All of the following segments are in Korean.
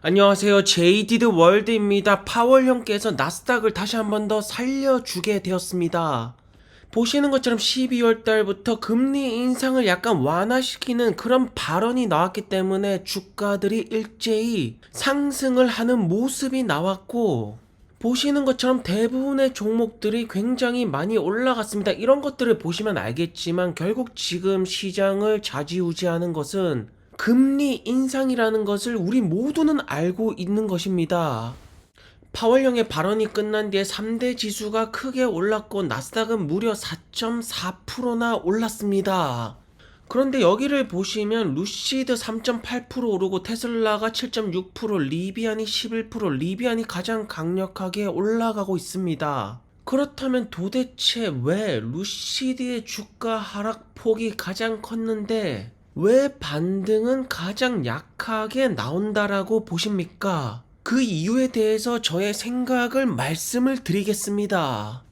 안녕하세요. 제이디드 월드입니다. 파월 형께서 나스닥을 다시 한 번 더 살려주게 되었습니다. 보시는 것처럼 12월 달부터 금리 인상을 약간 완화시키는 그런 발언이 나왔기 때문에 주가들이 일제히 상승을 하는 모습이 나왔고, 보시는 것처럼 대부분의 종목들이 굉장히 많이 올라갔습니다. 이런 것들을 보시면 알겠지만 결국 지금 시장을 좌지우지하는 것은 금리 인상이라는 것을 우리 모두는 알고 있는 것입니다. 파월령의 발언이 끝난 뒤에 3대 지수가 크게 올랐고 나스닥은 무려 4.4%나 올랐습니다. 그런데 여기를 보시면 루시드 3.8% 오르고 테슬라가 7.6%, 리비안이 11%, 리비안이 가장 강력하게 올라가고 있습니다. 그렇다면 도대체 왜 루시드의 주가 하락폭이 가장 컸는데 왜 반등은 가장 약하게 나온다라고 보십니까? 그 이유에 대해서 저의 생각을 말씀을 드리겠습니다.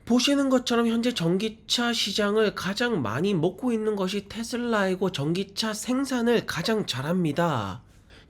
보시는 것처럼 현재 전기차 시장을 가장 많이 먹고 있는 것이 테슬라이고 전기차 생산을 가장 잘합니다.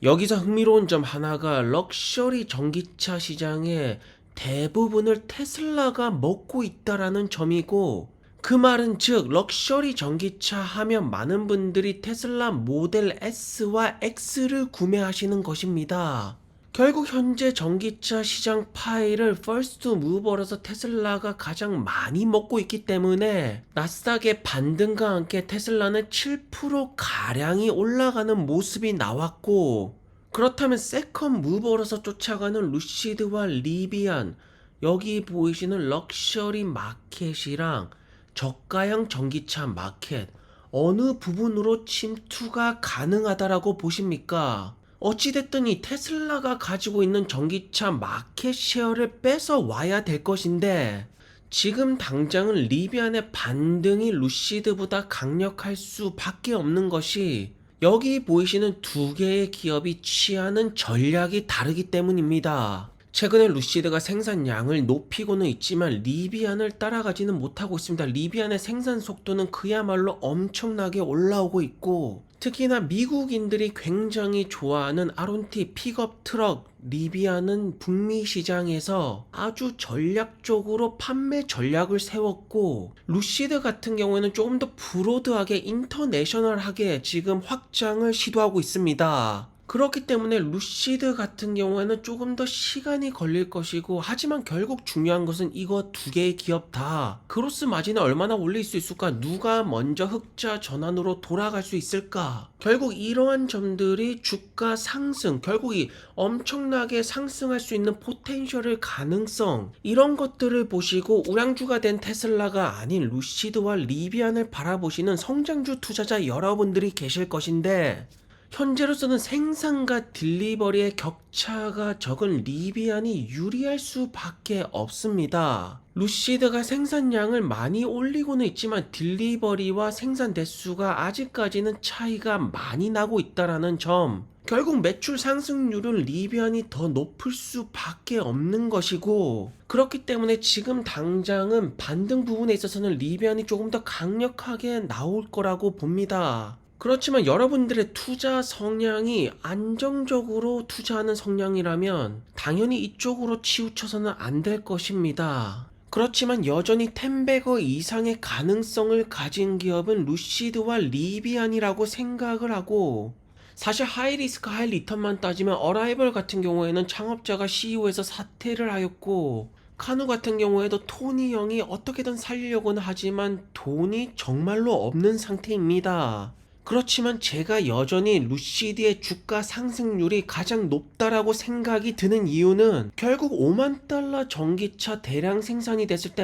여기서 흥미로운 점 하나가 럭셔리 전기차 시장의 대부분을 테슬라가 먹고 있다라는 점이고, 그 말은 즉 럭셔리 전기차 하면 많은 분들이 테슬라 모델 S와 X를 구매하시는 것입니다. 결국 현재 전기차 시장 파이를 퍼스트 무버로서 테슬라가 가장 많이 먹고 있기 때문에 나스닥의 반등과 함께 테슬라는 7%가량이 올라가는 모습이 나왔고, 그렇다면 세컨 무버로서 쫓아가는 루시드와 리비안, 여기 보이시는 럭셔리 마켓이랑 저가형 전기차 마켓, 어느 부분으로 침투가 가능하다라고 보십니까? 어찌됐든 이 테슬라가 가지고 있는 전기차 마켓 쉐어를 뺏어 와야 될 것인데, 지금 당장은 리비안의 반등이 루시드보다 강력할 수밖에 없는 것이 여기 보이시는 두 개의 기업이 취하는 전략이 다르기 때문입니다. 최근에 루시드가 생산량을 높이고는 있지만 리비안을 따라가지는 못하고 있습니다. 리비안의 생산 속도는 그야말로 엄청나게 올라오고 있고, 특히나 미국인들이 굉장히 좋아하는 아론티 픽업 트럭 리비안은 북미 시장에서 아주 전략적으로 판매 전략을 세웠고, 루시드 같은 경우에는 조금 더 브로드하게 인터내셔널하게 지금 확장을 시도하고 있습니다. 그렇기 때문에 루시드 같은 경우에는 조금 더 시간이 걸릴 것이고, 하지만 결국 중요한 것은 이거 두 개의 기업 다 그로스 마진을 얼마나 올릴 수 있을까, 누가 먼저 흑자 전환으로 돌아갈 수 있을까, 결국 이러한 점들이 주가 상승, 결국 이 엄청나게 상승할 수 있는 포텐셜을 가능성, 이런 것들을 보시고 우량주가 된 테슬라가 아닌 루시드와 리비안을 바라보시는 성장주 투자자 여러분들이 계실 것인데, 현재로서는 생산과 딜리버리의 격차가 적은 리비안이 유리할 수밖에 없습니다. 루시드가 생산량을 많이 올리고는 있지만 딜리버리와 생산 대수가 아직까지는 차이가 많이 나고 있다라는 점, 결국 매출 상승률은 리비안이 더 높을 수밖에 없는 것이고, 그렇기 때문에 지금 당장은 반등 부분에 있어서는 리비안이 조금 더 강력하게 나올 거라고 봅니다. 그렇지만 여러분들의 투자 성향이 안정적으로 투자하는 성향이라면 당연히 이쪽으로 치우쳐서는 안 될 것입니다. 그렇지만 여전히 10배거 이상의 가능성을 가진 기업은 루시드와 리비안이라고 생각을 하고, 사실 하이리스크 하이리턴만 따지면 어라이벌 같은 경우에는 창업자가 CEO에서 사퇴를 하였고, 카누 같은 경우에도 토니 형이 어떻게든 살리려고는 하지만 돈이 정말로 없는 상태입니다. 그렇지만 제가 여전히 루시드의 주가 상승률이 가장 높다라고 생각이 드는 이유는, 결국 5만 달러 전기차 대량 생산이 됐을 때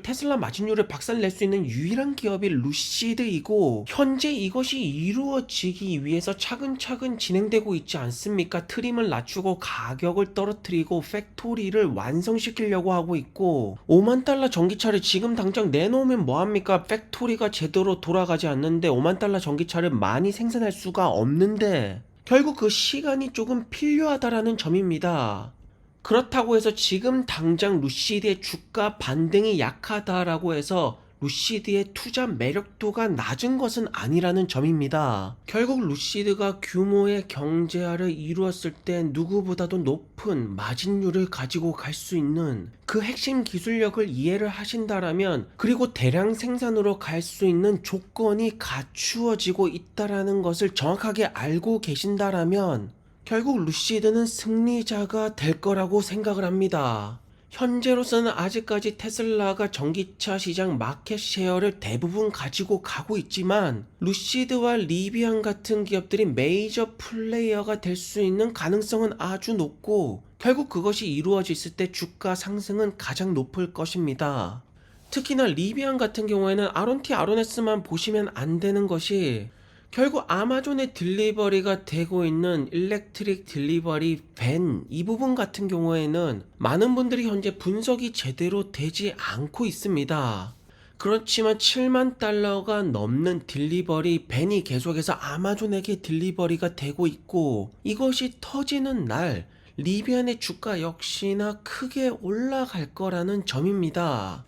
테슬라 마진율을 박살낼 수 있는 유일한 기업이 루시드이고, 현재 이것이 이루어지기 위해서 차근차근 진행되고 있지 않습니까? 트림을 낮추고 가격을 떨어뜨리고 팩토리를 완성시키려고 하고 있고, 5만 달러 전기차를 지금 당장 내놓으면 뭐합니까? 팩토리가 제대로 돌아가지 않는데 5만 달러 전기차를 많이 생산할 수가 없는데, 결국 그 시간이 조금 필요하다라는 점입니다. 그렇다고 해서 지금 당장 루시드의 주가 반등이 약하다라고 해서 루시드의 투자 매력도가 낮은 것은 아니라는 점입니다. 결국 루시드가 규모의 경제화를 이루었을 때 누구보다도 높은 마진율을 가지고 갈 수 있는 그 핵심 기술력을 이해를 하신다라면, 그리고 대량 생산으로 갈 수 있는 조건이 갖추어지고 있다라는 것을 정확하게 알고 계신다라면 결국 루시드는 승리자가 될 거라고 생각을 합니다. 현재로서는 아직까지 테슬라가 전기차 시장 마켓 쉐어를 대부분 가지고 가고 있지만 루시드와 리비안 같은 기업들이 메이저 플레이어가 될 수 있는 가능성은 아주 높고, 결국 그것이 이루어졌을 때 주가 상승은 가장 높을 것입니다. 특히나 리비안 같은 경우에는 아론티 아로네스만 보시면 안 되는 것이, 결국 아마존의 딜리버리가 되고 있는 일렉트릭 딜리버리 밴 이 부분 같은 경우에는 많은 분들이 현재 분석이 제대로 되지 않고 있습니다. 그렇지만 7만 달러가 넘는 딜리버리 밴이 계속해서 아마존에게 딜리버리가 되고 있고, 이것이 터지는 날 리비안의 주가 역시나 크게 올라갈 거라는 점입니다.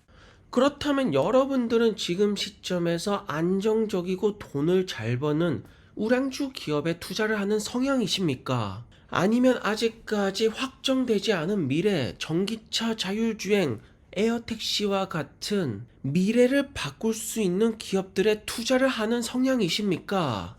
그렇다면 여러분들은 지금 시점에서 안정적이고 돈을 잘 버는 우량주 기업에 투자를 하는 성향이십니까? 아니면 아직까지 확정되지 않은 미래, 전기차 자율주행, 에어택시와 같은 미래를 바꿀 수 있는 기업들에 투자를 하는 성향이십니까?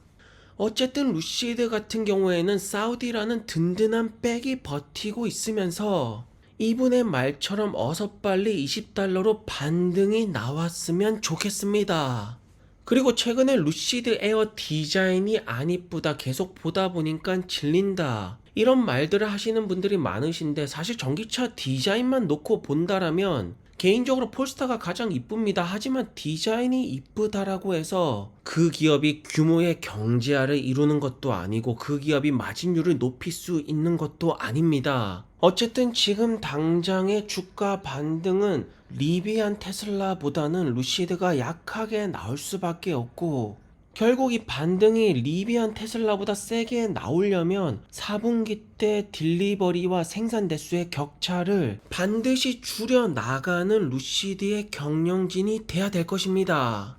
어쨌든 루시드 같은 경우에는 사우디라는 든든한 백이 버티고 있으면서 이분의 말처럼 어서 빨리 20달러로 반등이 나왔으면 좋겠습니다. 그리고 최근에 루시드 에어 디자인이 안 이쁘다, 계속 보다 보니까 질린다, 이런 말들을 하시는 분들이 많으신데, 사실 전기차 디자인만 놓고 본다라면 개인적으로 폴스타가 가장 이쁩니다. 하지만 디자인이 이쁘다라고 해서 그 기업이 규모의 경제화를 이루는 것도 아니고 그 기업이 마진율을 높일 수 있는 것도 아닙니다. 어쨌든 지금 당장의 주가 반등은 리비안 테슬라보다는 루시드가 약하게 나올 수밖에 없고, 결국 이 반등이 리비안 테슬라보다 세게 나오려면 4분기 때 딜리버리와 생산 대수의 격차를 반드시 줄여나가는 루시드의 경영진이 돼야 될 것입니다.